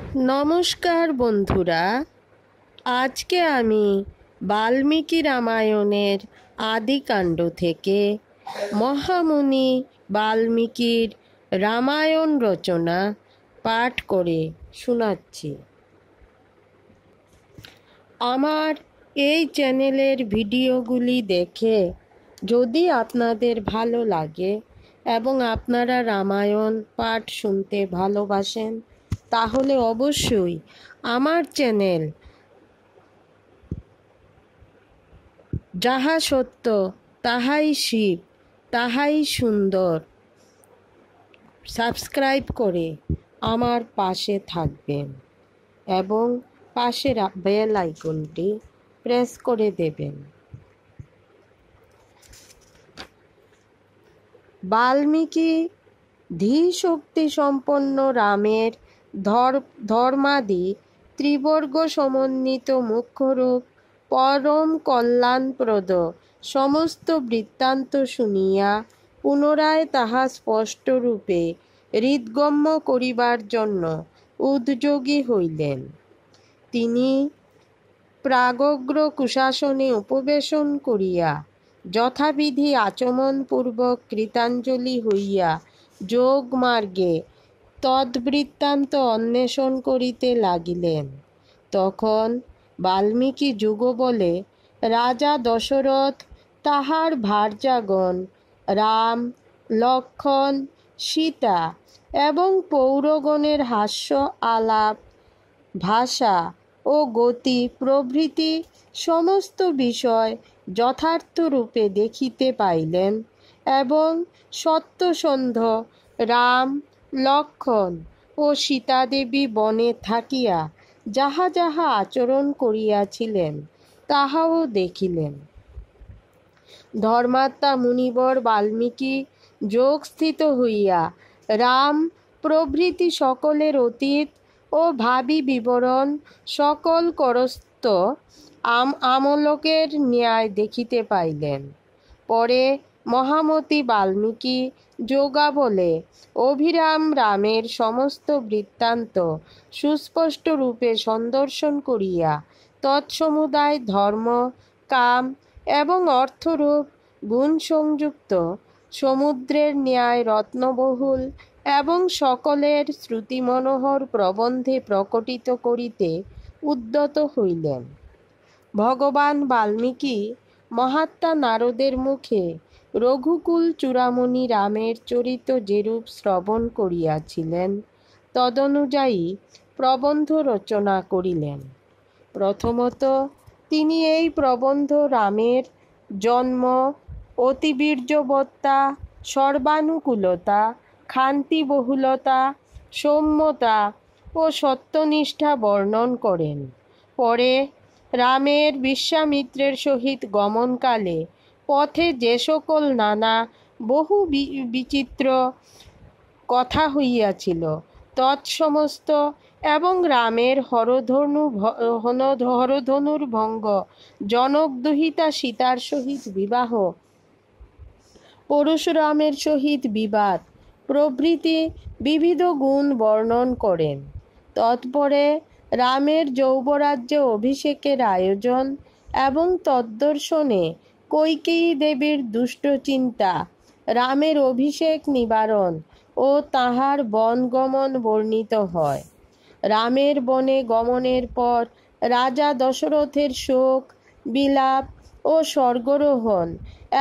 নমস্কার বন্ধুরা, আজকে আমি বাল্মীকি রামায়ণের আদিকাণ্ড থেকে মহামুনি বাল্মীকির রামায়ণ রচনা পাঠ করে শোনাচ্ছি। আমার এই চ্যানেলের ভিডিওগুলি দেখে যদি আপনাদের ভালো লাগে এবং আপনারা রামায়ণ পাঠ শুনতে ভালোবাসেন, তাহলে অবশ্যই আমার চ্যানেল যাহা সত্য তাহাই শিব তাহাই সুন্দর সাবস্ক্রাইব করে আমার পাশে থাকবেন এবং পাশের বেল আইকনটি প্রেস করে দেবেন। বাল্মীকি ধীশক্তি সম্পন্ন রামের ধর্মাদি ত্রিবর্গ সমন্বিত মুখ্যরূপ পরম কল্যাণপ্রদ সমস্ত বৃত্তান্ত শুনিয়া পুনরায় তাহা স্পষ্টরূপে হৃদগম্য করিবার জন্য উদ্যোগী হইলেন। তিনি প্রাগগ্র কুশাসনে উপবেশন করিয়া যথাবিধি আচমনপূর্বক কৃতাঞ্জলি হইয়া যোগমার্গে তদ্বৃত্তান্ত অন্বেষণ করিতে লাগিলেন। তখন বাল্মীকি যুগবলে রাজা দশরথ তাহার ভার্যাগণ রাম, লক্ষ্মণ, সীতা এবং পৌরগণের হাস্য আলাপ, ভাষা ও গতি প্রভৃতি সমস্ত বিষয় যথার্থরূপে দেখিতে পাইলেন এবং সত্যসন্ধ রাম, লক্ষ্মণ ও সীতাদেবী বনে থাকিয়া যাহা যাহা আচরণ করিয়াছিলেন তাহাও দেখিলেন। ধর্মাত্মা মুনিবর বাল্মীকি যোগস্থিত হইয়া রাম প্রভৃতি সকলের অতীত ও ভাবি বিবরণ সকল করস্ত আমলোকের ন্যায় দেখিতে পাইলেন। পরে মহামতি বাল্মীকি যোগাবলে অভিরাম রামের সমস্ত বৃত্তান্ত সুস্পষ্ট রূপে সন্দর্শন করিয়া তৎসমুদায় ধর্ম, কাম এবং অর্থরূপ গুণ সংযুক্ত সমুদ্রের ন্যায় রত্নবহুল এবং সকলের শ্রুতিমনোহর প্রবন্ধে প্রকটিত করিতে উদ্যত হইলেন। ভগবান বাল্মীকি মহাত্মা নারদের মুখে রঘুকুল চূড়ামণি রামের চরিত যেরূপ শ্রবণ করিয়াছিলেন তদনুযায়ী প্রবন্ধ রচনা করিলেন। প্রথমত তিনি এই প্রবন্ধ রামের জন্ম, অতিবীর্যবত্তা, সর্বানুকূলতা, ক্ষান্তিবহুলতা, সৌম্যতা ও সত্যনিষ্ঠা বর্ণন করেন। পরে রামের বিশ্বামিত্রের সহিত গমনকালে পথে যে সকল নানা বহু বিচিত্র কথা হইয়াছিল তৎসমস্ত এবং রামের হরধনুর ভঙ্গ, জনকদুহিতা সীতার সহিত বিবাহ, পরশুরামের সহিত বিবাদ প্রভৃতি বিবিধ গুণ বর্ণন করেন। তৎপরে রামের যৌবরাজ্য অভিষেকের আয়োজন এবং তদ্দর্শনে কৈকেয়ী দেবীর দুষ্টচিন্তা, রামের অভিষেক নিবারণ ও তাহার বনগমন বর্ণিত হয়। রামের বনে গমনের পর রাজা দশরথের শোক, বিলাপ ও স্বর্গরোহণ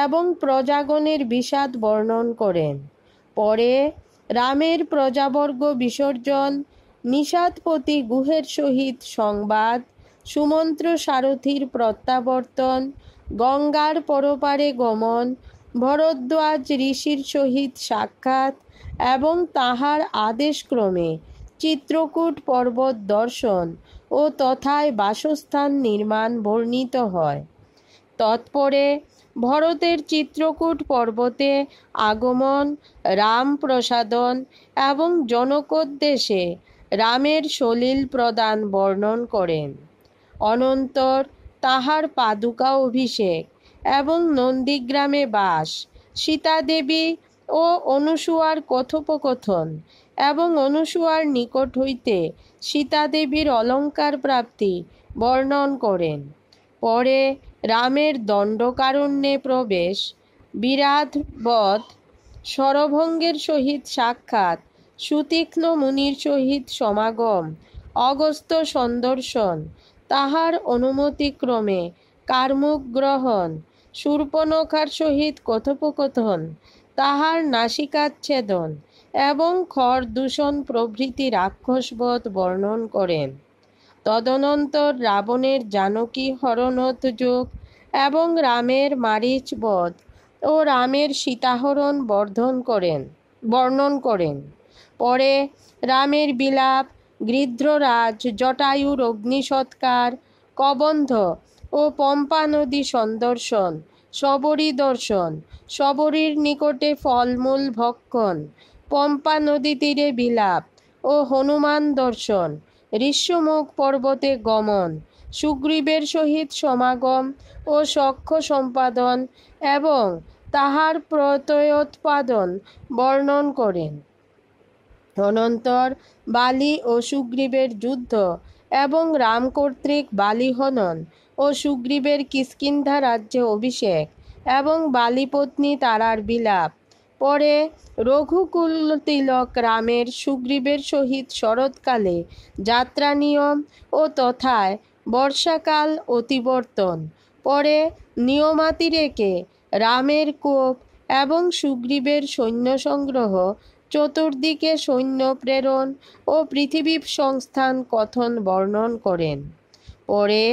এবং প্রজাগণের বিষাদ বর্ণন করেন। পরে রামের প্রজাবর্গ বিসর্জন, নিষাদপতি গুহের সহিত সংবাদ, সুমন্ত্র সারথীর প্রত্যাবর্তন, গঙ্গার পরপারে গমন, ভরদ্বাজ ঋষির সহিত সাক্ষাৎ এবং তাহার আদেশক্রমে চিত্রকূট পর্বত দর্শন ও তথায় বাসস্থান নির্মাণ বর্ণিত হয়। তৎপরে ভরতের চিত্রকূট পর্বতে আগমন, রাম প্রসাদন এবং জনকোদ্দেশে রামের সলিল প্রদান বর্ণন করেন। অনন্তর তাহার পাদুকা অভিষেক এবং নন্দীগ্রামে বাস, সীতাদেবী ও অনুসূয়ার কথোপকথন এবং অনুসূয়ার নিকট হইতে সীতাদেবীর অলঙ্কার প্রাপ্তি বর্ণন করেন। পরে রামের দণ্ডকারণ্যে প্রবেশ, বিরাট বধ, শরভঙ্গের সহিত সাক্ষাৎ, সুতীক্ষ্ণ মুনির সহিত সমাগম, অগস্ত্য সন্দর্শন, তাহার অনুমতিক্রমে কার্মুক গ্রহণ, শূর্পণখার সহিত কথোপকথন, তাহার নাসিকাচ্ছেদন এবং খর দূষণ প্রভৃতি রাক্ষসবধ বর্ণন করেন। তদনন্তর রাবণের জানকী হরণোদ্যোগ এবং রামের মারীচ বধ ও রামের সীতাহরণ বর্ণন করেন। পরে রামের বিলাপ, গৃধ্ররাজ জটায়ুর অগ্নিসৎকার, কবন্ধ ও পম্পা নদী সন্দর্শন, শবরী দর্শন, শবরীর নিকটে ফলমূল ভক্ষণ, পম্পা নদী তীরে বিলাপ ও হনুমান দর্শন, ঋষ্যমুখ পর্বতে গমন, সুগ্রীবের সহিত সমাগম ও সখ্য সম্পাদন এবং তাহার প্রত্যয়োৎপাদন বর্ণন করেন। অনন্তর বালি ও সুগ্রীবের যুদ্ধ এবং রাম কর্তৃক বালি হনন ও সুগ্রীবের কিষ্কিন্ধা রাজ্যে অভিষেক এবং বালিপত্নী তারার বিলাপ। পরে রঘুকুল তিলক রামের সুগ্রীবের সহিত শরৎকালে যাত্রা নিয়ম ও তথায় বর্ষাকাল অতিবর্তন। পরে নিয়মাতিরেকে রামের কোপ এবং সুগ্রীবের সৈন্য সংগ্রহ, চতুর্দিকে সৈন্য প্রেরণ ও পৃথিবী সংস্থান কথন বর্ণন করেন। পরে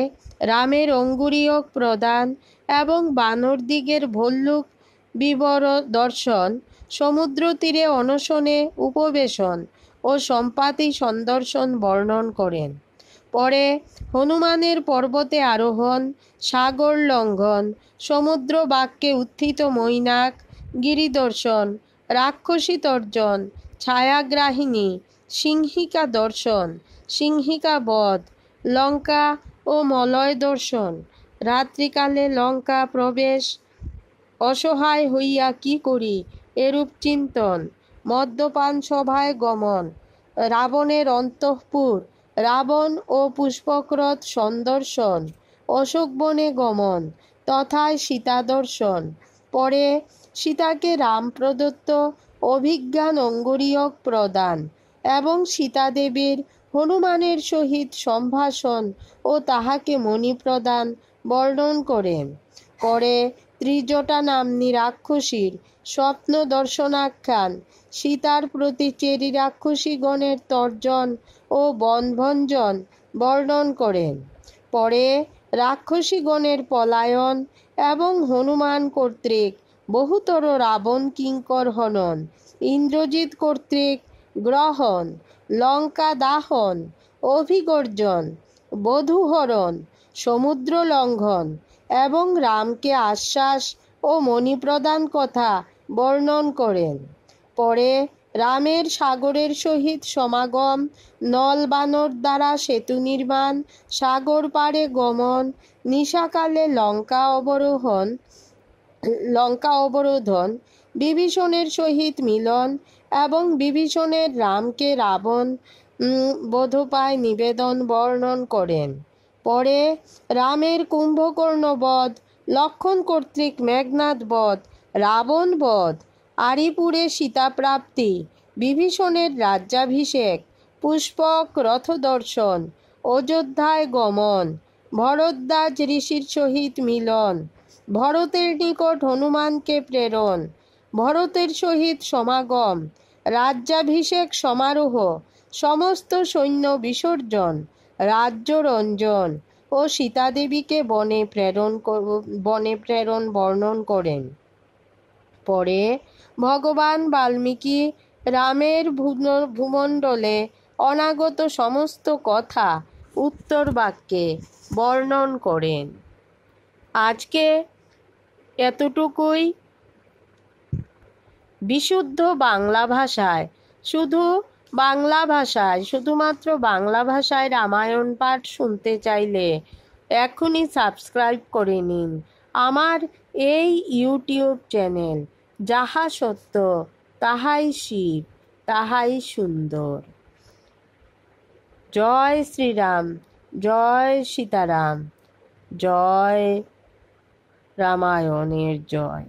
রামের অঙ্গুরীয়ক প্রদান এবং বানরদিগের ভল্লুক বিবর দর্শন, সমুদ্র তীরে অনশনে উপবেশন ও সম্পাতি সন্দর্শন বর্ণন করেন। পরে হনুমানের পর্বতে আরোহণ, সাগর লঙ্ঘন, সমুদ্র বাক্যে উত্থিত মৈনাক, গিরিদর্শন, রাক্ষসী তর্জন, ছায়াগ্রাহিণী, সিংহিকা দর্শন, সিংহিকা বধ, লঙ্কা ও মলয় দর্শন, রাত্রিকালে লঙ্কা প্রবেশ, অসহায় হইয়া কি করি এরূপ চিন্তন, মদ্যপান সভায় গমন, রাবণের অন্তঃপুর, রাবণ ও পুষ্পক্রত সন্দর্শন, অশোকবনে গমন, তথায় সীতা দর্শন। পরে সীতাকে রাম প্রদত্ত অভিজ্ঞান অঙ্গুরীয়ক প্রদান এবং সীতাদেবীর হনুমানের সহিত সম্ভাষণ ও তাহাকে মণি প্রদান বর্ণন করেন। পরে ত্রিজটা নাম্নী রাক্ষসীর স্বপ্ন দর্শনাখ্যান, সীতার প্রতি চেরি রাক্ষসীগণের তর্জন ও বনভঞ্জন বর্ণন করেন। পরে রাক্ষসীগণের পলায়ন এবং হনুমান কর্তৃক বহুতর রাবণ কিঙ্কর হনন, ইন্দ্রজিৎ কর্তৃক গ্রহণ, লঙ্কা দাহন, অভিগর্জন, বধূহরণ, সমুদ্র লঙ্ঘন এবং রামকে আশ্বাস ও মণি প্রদান কথা বর্ণন করেন। পরে রামের সাগরের সহিত সমাগম, নল বানর দ্বারা সেতু নির্মাণ, সাগর পাড়ে গমন, নিশাকালে লঙ্কা অবরোধন, বিভীষণের সহিত মিলন এবং বিভীষণের রামকে রাবণ বধোপায় নিবেদন বর্ণন করেন। পরে রামের কুম্ভকর্ণ বধ, লক্ষণ কর্তৃক মেঘনাদ বধ, রাবণ বধ, আরিপুরে সীতাপ্রাপ্তি, বিভীষণের রাজ্যাভিষেক, পুষ্পক রথ দর্শন, অযোধ্যায় গমন, ভরদ্বাজ ঋষির সহিত মিলন, ভরতের নিকট হনুমানকে প্রেরণ, ভরতের সহিত সমাগম, রাজ্যাভিষেক সমারোহ, সমস্ত সৈন্য বিসর্জন, রাজ্যরঞ্জন ও সীতাদেবীকে বনে প্রেরণ বর্ণন করেন। পরে ভগবান বাল্মীকি রামের ভূমণ্ডলে অনাগত সমস্ত কথা উত্তর বাক্যে বর্ণন করেন। আজকে এতটুকুই। বিশুদ্ধ বাংলা ভাষায় শুধুমাত্র বাংলা ভাষায় রামায়ণ পাঠ শুনতে চাইলে এখনই সাবস্ক্রাইব করে নিন আমার এই ইউটিউব চ্যানেল। যাহা সত্য তাহাই শিব। তাহাই সুন্দর। জয় শ্রীরাম, জয় সীতারাম, জয় রামায়ণের জয়।